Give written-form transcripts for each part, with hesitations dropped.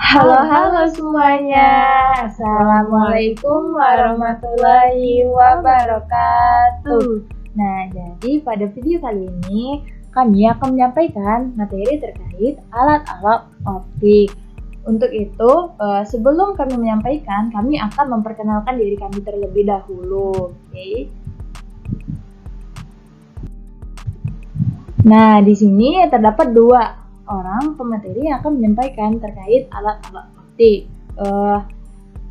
Halo semuanya. Assalamualaikum warahmatullahi wabarakatuh. Nah, jadi pada video kali ini kami akan menyampaikan materi terkait alat-alat optik. Untuk itu, sebelum kami menyampaikan, kami akan memperkenalkan diri kami terlebih dahulu. Oke. Nah, di sini terdapat dua orang pemateri yang akan menyampaikan terkait alat-alat optik.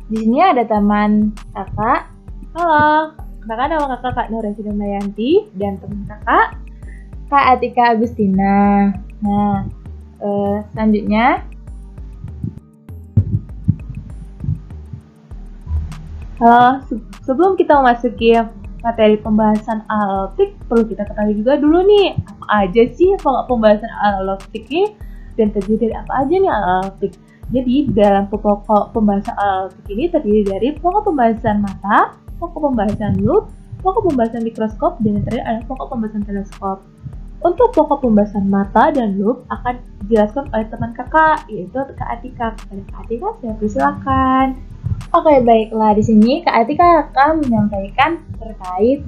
Di sini ada teman kakak. Halo, kenalkan nama kakak Nora Mayanti dan teman kakak Kak Atika Agustina. Nah, selanjutnya, halo. Sebelum kita memasuki materi pembahasan alat optik, perlu kita ketahui juga dulu nih, apa aja sih pembahasan alat optik ini dan terdiri dari apa aja nih alat optik. Jadi dalam pokok pembahasan alat optik ini terdiri dari pokok pembahasan mata, pokok pembahasan loop, pokok pembahasan mikroskop, dan yang terakhir adalah pokok pembahasan teleskop. Untuk pokok pembahasan mata dan loop akan dijelaskan oleh teman kakak, yaitu Kak Atika. Kak Atika, saya persilakan. Oke, baiklah. Di sini Kak Atika akan menyampaikan terkait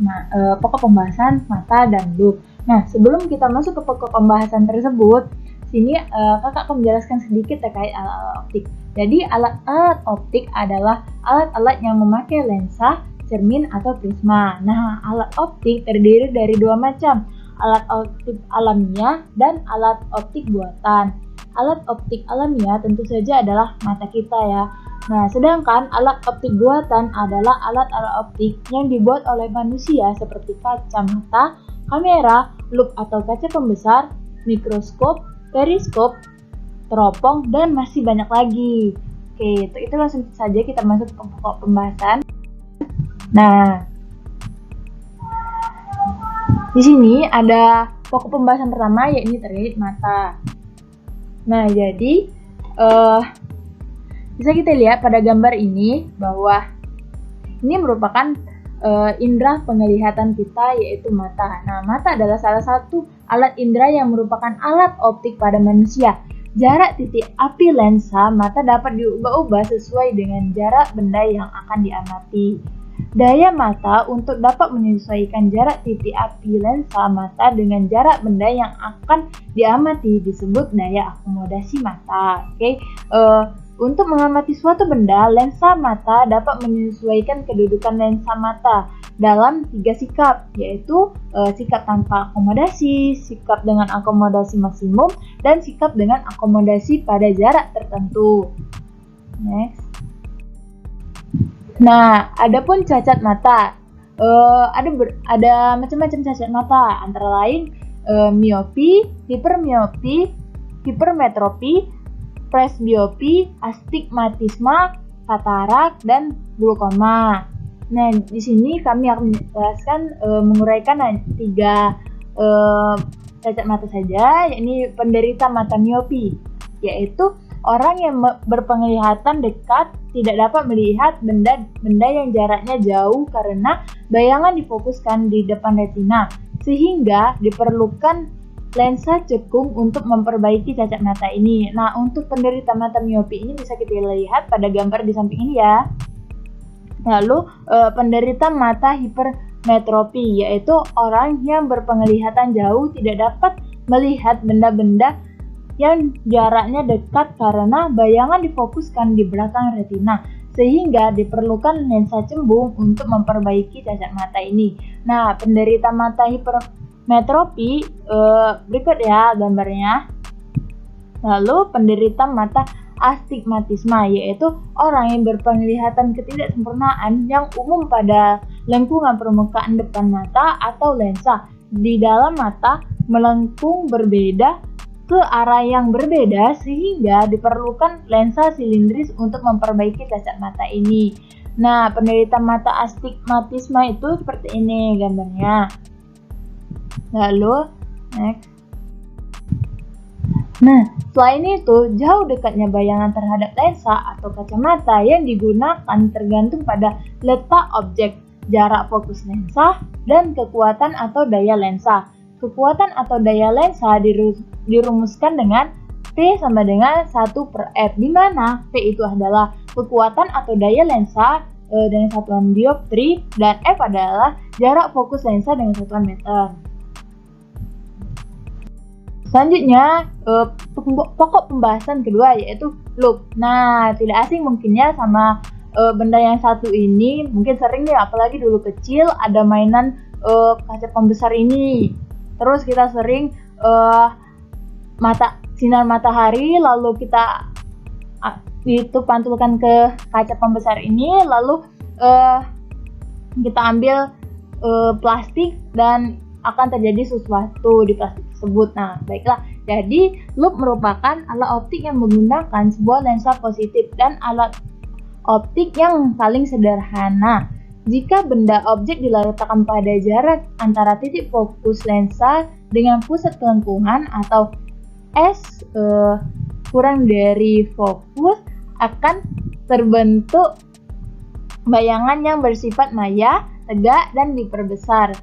pokok pembahasan mata dan loop. Nah, sebelum kita masuk ke pokok pembahasan tersebut, sini kakak akan menjelaskan sedikit terkait alat-alat optik. Jadi, alat-alat optik adalah alat-alat yang memakai lensa, cermin, atau prisma. Nah, alat optik terdiri dari dua macam, alat optik alamiah dan alat optik buatan. Alat optik alamiah tentu saja adalah mata kita ya. Nah, sedangkan alat optik buatan adalah alat-alat optik yang dibuat oleh manusia seperti kacamata, kamera, loop atau kaca pembesar, mikroskop, periskop, teropong, dan masih banyak lagi. Oke, itu langsung saja kita masuk ke pokok pembahasan. Nah, di sini ada pokok pembahasan pertama, yakni terkait mata. Nah, jadi bisa kita lihat pada gambar ini bahwa ini merupakan indera penglihatan kita, yaitu mata. Nah, mata adalah salah satu alat indera yang merupakan alat optik pada manusia. Jarak titik api lensa mata dapat diubah-ubah sesuai dengan jarak benda yang akan diamati. Daya mata untuk dapat menyesuaikan jarak titik api lensa mata dengan jarak benda yang akan diamati disebut daya akomodasi mata. Oke. Untuk mengamati suatu benda, lensa mata dapat menyesuaikan kedudukan lensa mata dalam 3 sikap, yaitu sikap tanpa akomodasi, sikap dengan akomodasi maksimum, dan sikap dengan akomodasi pada jarak tertentu. Next. Nah, adapun cacat mata, ada macam-macam cacat mata, antara lain miopi, hipermiopi, hipermetropi, presbiopi, astigmatisma, katarak, dan glaukoma. Nah, di sini kami akan menjelaskan menguraikan 3 cacat mata saja, yakni penderita mata miopi, yaitu orang yang berpenglihatan dekat tidak dapat melihat benda yang jaraknya jauh karena bayangan difokuskan di depan retina, sehingga diperlukan lensa cekung untuk memperbaiki cacat mata ini. Nah, untuk penderita mata miopi ini bisa kita lihat pada gambar di samping ini ya. Lalu, penderita mata hipermetropi, yaitu orang yang berpenglihatan jauh tidak dapat melihat benda-benda yang jaraknya dekat karena bayangan difokuskan di belakang retina, sehingga diperlukan lensa cembung untuk memperbaiki cacat mata ini. Nah, penderita mata hipermetropi, berikut ya gambarnya. Lalu penderita mata astigmatisma, yaitu orang yang berpenglihatan ketidaksempurnaan yang umum pada lengkungan permukaan depan mata atau lensa di dalam mata melengkung berbeda ke arah yang berbeda, sehingga diperlukan lensa silindris untuk memperbaiki cacat mata ini. Nah, penderita mata astigmatisma itu seperti ini gambarnya. Lalu, next. Nah, selain itu, jauh dekatnya bayangan terhadap lensa atau kacamata yang digunakan tergantung pada letak objek, jarak fokus lensa, dan kekuatan atau daya lensa. Kekuatan atau daya lensa dirumuskan dengan P sama dengan 1/f, di mana P itu adalah kekuatan atau daya lensa dengan satuan dioptri, dan F adalah jarak fokus lensa dengan satuan meter. Selanjutnya, pokok pembahasan kedua yaitu loop. Nah, tidak asing mungkinnya sama benda yang satu ini, mungkin sering nih, apalagi dulu kecil ada mainan kaca pembesar ini. Terus kita sering sinar matahari, lalu kita itu pantulkan ke kaca pembesar ini, lalu kita ambil plastik dan akan terjadi sesuatu di plastik tersebut. Nah, baiklah. Jadi, loop merupakan alat optik yang menggunakan sebuah lensa positif dan alat optik yang paling sederhana. Jika benda objek diletakkan pada jarak antara titik fokus lensa dengan pusat kelengkungan atau S kurang dari fokus, akan terbentuk bayangan yang bersifat maya, tegak, dan diperbesar.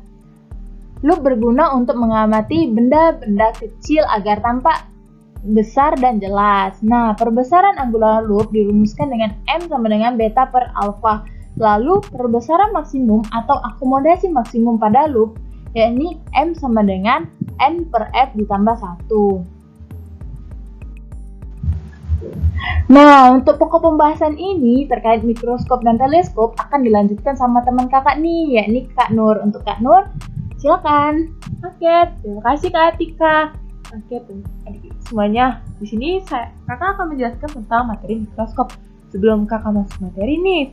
Loop berguna untuk mengamati benda-benda kecil agar tampak besar dan jelas. Nah, perbesaran angular loop dirumuskan dengan M sama dengan beta per alpha. Lalu, perbesaran maksimum atau akomodasi maksimum pada loop, yakni M sama dengan N per F ditambah 1. Nah, untuk pokok pembahasan ini terkait mikroskop dan teleskop akan dilanjutkan sama teman kakak nih, yakni Kak Nur. Untuk Kak Nur, silakan. Oke, terima kasih Kak Atika. Oke, adik semuanya, di sini kakak akan menjelaskan tentang materi mikroskop. Sebelum kakak masuk materi nih,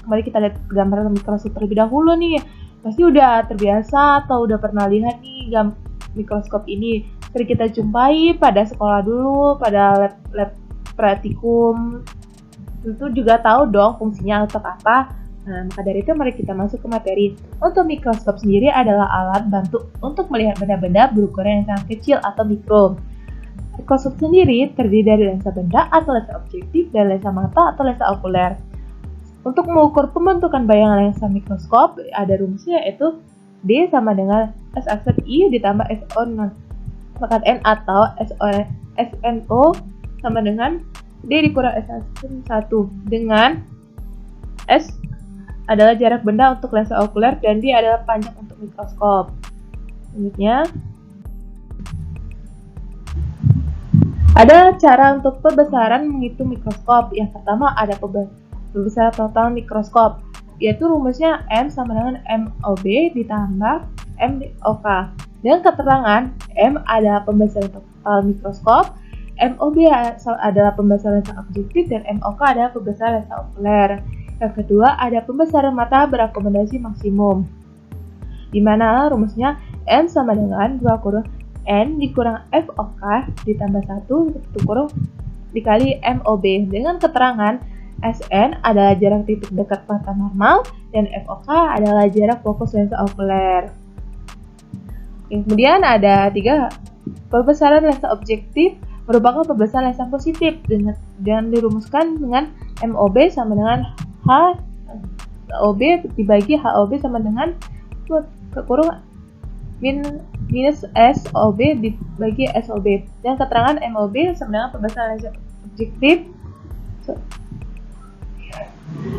kembali kita lihat gambar mikroskop terlebih dahulu nih. Pasti udah terbiasa atau udah pernah lihat nih mikroskop ini. Sering kita jumpai pada sekolah dulu, pada lab praktikum. Tentu juga tahu dong fungsinya untuk apa. Nah, maka dari itu mari kita masuk ke materi. Untuk mikroskop sendiri adalah alat bantu untuk melihat benda-benda berukuran yang sangat kecil atau mikro. Mikroskop sendiri terdiri dari lensa benda atau lensa objektif dan lensa mata atau lensa okuler. Untuk mengukur pembentukan bayangan lensa mikroskop, ada rumusnya yaitu D sama dengan S aksen I ditambah SO pangkat N atau SNO sama dengan D dikurang S aksen 1, dengan S adalah jarak benda untuk lensa okuler dan D adalah panjang untuk mikroskop. Selanjutnya, ada cara untuk perbesaran menghitung mikroskop. Yang pertama ada perbesaran total mikroskop, yaitu rumusnya M sama dengan MOB ditambah MOK. Dengan keterangan M adalah pembesaran total mikroskop, MOB adalah pembesaran lensa objektif, dan MOK adalah pembesaran lensa okuler. Yang kedua, ada pembesaran mata berakomodasi maksimum, di mana rumusnya M sama dengan 2 kurung N dikurang FOK ditambah 1 kurung dikali MOB, dengan keterangan SN adalah jarak titik dekat mata normal dan FOK adalah jarak fokus lensa okuler. Kemudian ada 3, perbesaran lensa objektif merupakan perbesaran lensa positif dan dirumuskan dengan MOB sama dengan HOB dibagi HOB sama dengan kurung minus SOB dibagi SOB. Dan keterangan MOB sama dengan perbesaran lensa objektif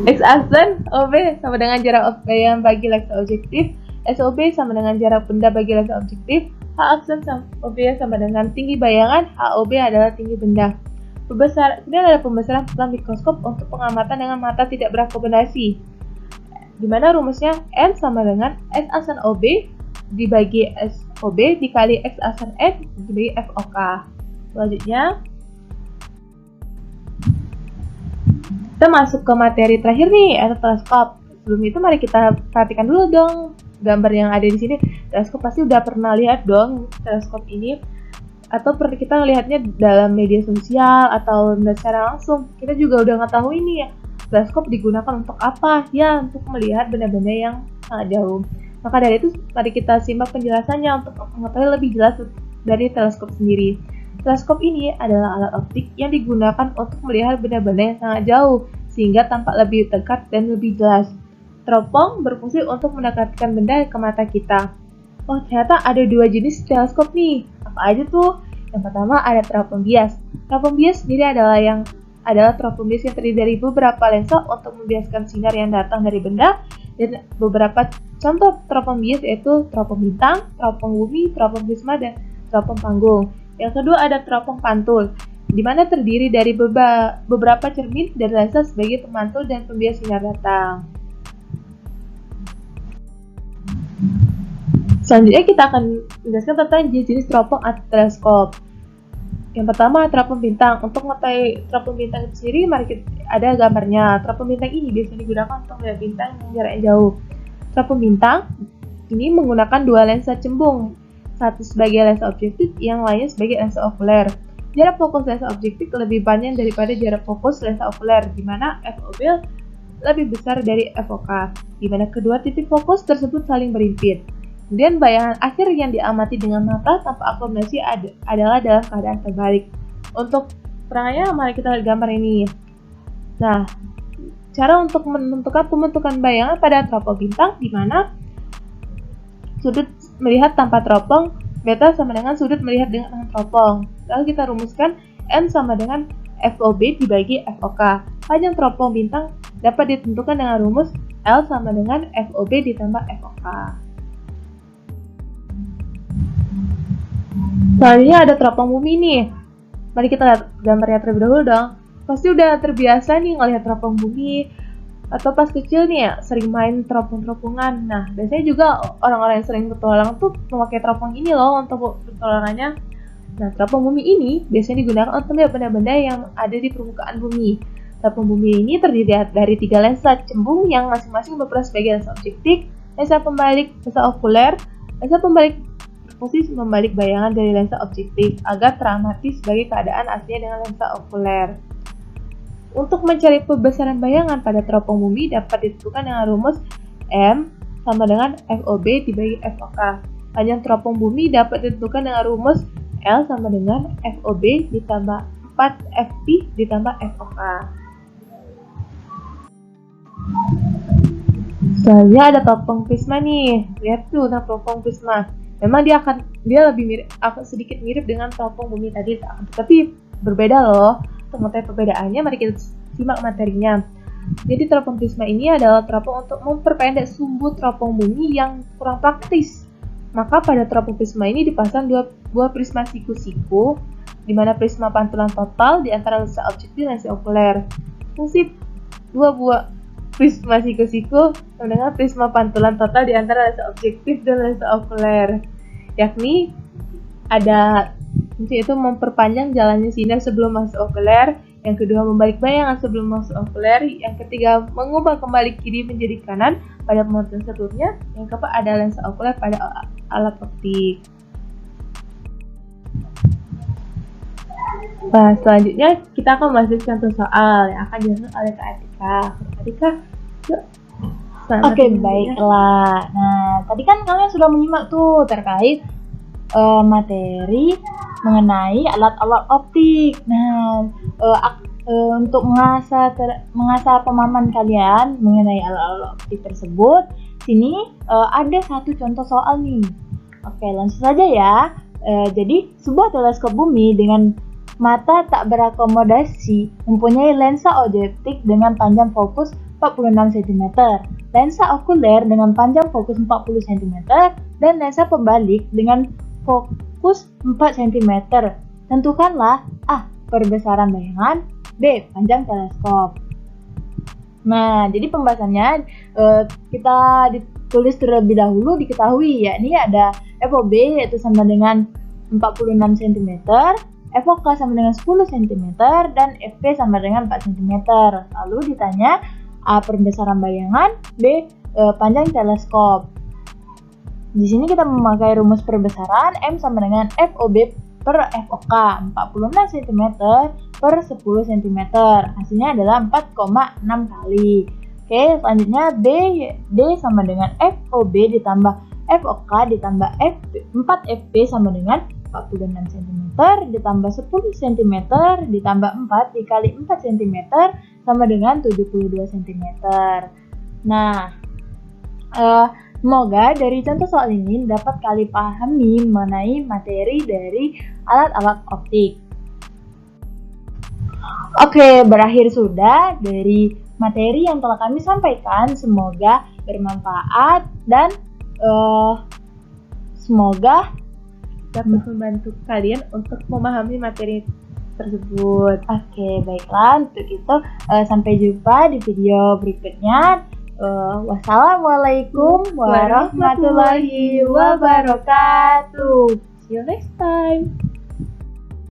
X aksen OB sama dengan jarak bayangan bagi lensa objektif, SOB sama dengan jarak benda bagi lensa objektif, H aksen OB sama dengan tinggi bayangan, HOB adalah tinggi benda. Ini adalah pembesaran total mikroskop untuk pengamatan dengan mata tidak berakomodasi, di mana rumusnya M sama dengan S aksen OB dibagi SOB dikali X aksen F dibagi FOK. Selanjutnya, kita masuk ke materi terakhir nih, yaitu teleskop. Sebelum itu mari kita perhatikan dulu dong gambar yang ada di sini. Teleskop pasti udah pernah lihat dong teleskop ini, atau pernah kita melihatnya dalam media sosial atau secara langsung. Kita juga udah ngetahui nih ya, teleskop digunakan untuk apa? Ya, untuk melihat benda-benda yang sangat jauh. Maka dari itu, mari kita simak penjelasannya untuk mengetahui lebih jelas dari teleskop sendiri. Teleskop ini adalah alat optik yang digunakan untuk melihat benda-benda yang sangat jauh, sehingga tampak lebih dekat dan lebih jelas. Teropong berfungsi untuk mendekatkan benda ke mata kita. Oh, ternyata ada 2 jenis teleskop nih. Apa aja tuh? Yang pertama ada teropong bias. Teropong bias sendiri adalah teropong bias yang terdiri dari beberapa lensa untuk membiaskan sinar yang datang dari benda, dan beberapa contoh teropong bias yaitu teropong bintang, teropong bumi, teropong prisma, dan teropong panggung. Yang kedua ada teropong pantul, di mana terdiri dari beberapa cermin dan lensa sebagai pemantul dan pembias sinar datang. Selanjutnya kita akan menjelaskan tentang jenis-jenis teropong atau teleskop. Yang pertama, teropong bintang. Untuk mengetahui teropong bintang itu sendiri, mari kita ada gambarnya. Teropong bintang ini biasanya digunakan untuk melihat bintang yang jaraknya jauh. Teropong bintang ini menggunakan dua lensa cembung, satu sebagai lensa objektif, yang lainnya sebagai lensa okuler. Jarak fokus lensa objektif lebih panjang daripada jarak fokus lensa okuler, di mana FOB lebih besar dari FOK, di mana kedua titik fokus tersebut saling berimpit. Kemudian bayangan akhir yang diamati dengan mata tanpa akomodasi adalah dalam keadaan terbalik. Untuk perangannya, mari kita lihat gambar ini. Nah, cara untuk menentukan pembentukan bayangan pada teropong bintang, di mana sudut melihat tanpa teropong beta sama dengan sudut melihat dengan teropong. Lalu kita rumuskan M sama dengan FOB dibagi FOK. Panjang teropong bintang dapat ditentukan dengan rumus L sama dengan FOB ditambah FOK. Selanjutnya ada teropong bumi nih. Mari kita lihat gambarnya terlebih dahulu dong. Pasti udah terbiasa nih ngelihat teropong bumi, atau pas kecil nih ya, sering main teropong-teropongan. Nah, biasanya juga orang-orang yang sering bertualang tuh memakai teropong ini loh untuk bertualangannya. Nah, teropong bumi ini biasanya digunakan untuk melihat benda-benda yang ada di permukaan bumi. Teropong bumi ini terdiri dari 3 lensa cembung yang masing-masing berperan sebagai lensa objektif, lensa pembalik, lensa okuler. Lensa pembalik berfungsi membalik bayangan dari lensa objektif agar teramati sebagai keadaan aslinya dengan lensa okuler. Untuk mencari pembesaran bayangan pada teropong bumi dapat ditentukan dengan rumus M sama dengan FOB dibagi FOK. Panjang teropong bumi dapat ditentukan dengan rumus L sama dengan FOB ditambah 4FP ditambah FOK. Selanjutnya ada teropong prisma nih. Lihat tuh teropong prisma. Memang dia lebih mirip, sedikit mirip dengan teropong bumi tadi, tapi berbeda loh. Untuk mengetahui perbedaannya, mari kita simak materinya. Jadi teropong prisma ini adalah teropong untuk memperpendek sumbu teropong bumi yang kurang praktis. Maka pada teropong prisma ini dipasang dua buah prisma siku-siku, di mana prisma pantulan total di antara lensa objektif dan lensa okuler. Fungsi dua buah prisma siku-siku dengan prisma pantulan total di antara lensa objektif dan lensa okuler, yakni ada fungsi itu memperpanjang jalannya sinar sebelum masuk okuler, yang kedua membalik bayangan sebelum masuk okuler, yang ketiga mengubah kembali kiri menjadi kanan pada pemantulan sebelumnya, yang keempat ada lensa okuler pada alat optik. Nah, selanjutnya kita akan masuk contoh soal yang akan dilakukan oleh Kak Atika. Atika, yuk. Oke, baiklah. Nah, tadi kan kalian sudah menyimak tuh terkait materi mengenai alat-alat optik. Nah, untuk mengasah pemahaman kalian mengenai alat-alat optik tersebut, sini ada satu contoh soal nih. Oke, langsung saja ya. Jadi, sebuah teleskop bumi dengan mata tak berakomodasi mempunyai lensa objektif dengan panjang fokus 46 cm, lensa okuler dengan panjang fokus 40 cm, dan lensa pembalik dengan fokus 4 cm. Tentukanlah A. Perbesaran bayangan, B. Panjang teleskop. Nah, jadi pembahasannya kita ditulis terlebih dahulu, diketahui yakni ada FOB yaitu sama dengan 46 cm, FOK sama dengan 10 cm, dan FP sama dengan 4 cm. Lalu ditanya A. Perbesaran bayangan, B. Panjang teleskop. Di sini kita memakai rumus perbesaran M sama dengan FOB per FOK 46 cm per 10 cm. Hasilnya adalah 4,6 kali. Oke, selanjutnya D sama dengan FOB ditambah FOK ditambah 4FP sama dengan 46 cm ditambah 10 cm ditambah 4 dikali 4 cm sama dengan 72 cm. Nah, semoga dari contoh soal ini dapat kalian pahami mengenai materi dari alat-alat optik. Oke, berakhir sudah dari materi yang telah kami sampaikan. Semoga bermanfaat dan semoga dapat membantu kalian untuk memahami materi tersebut. Oke, baiklah. Untuk itu sampai jumpa di video berikutnya. Wassalamualaikum warahmatullahi wabarakatuh. See you next time.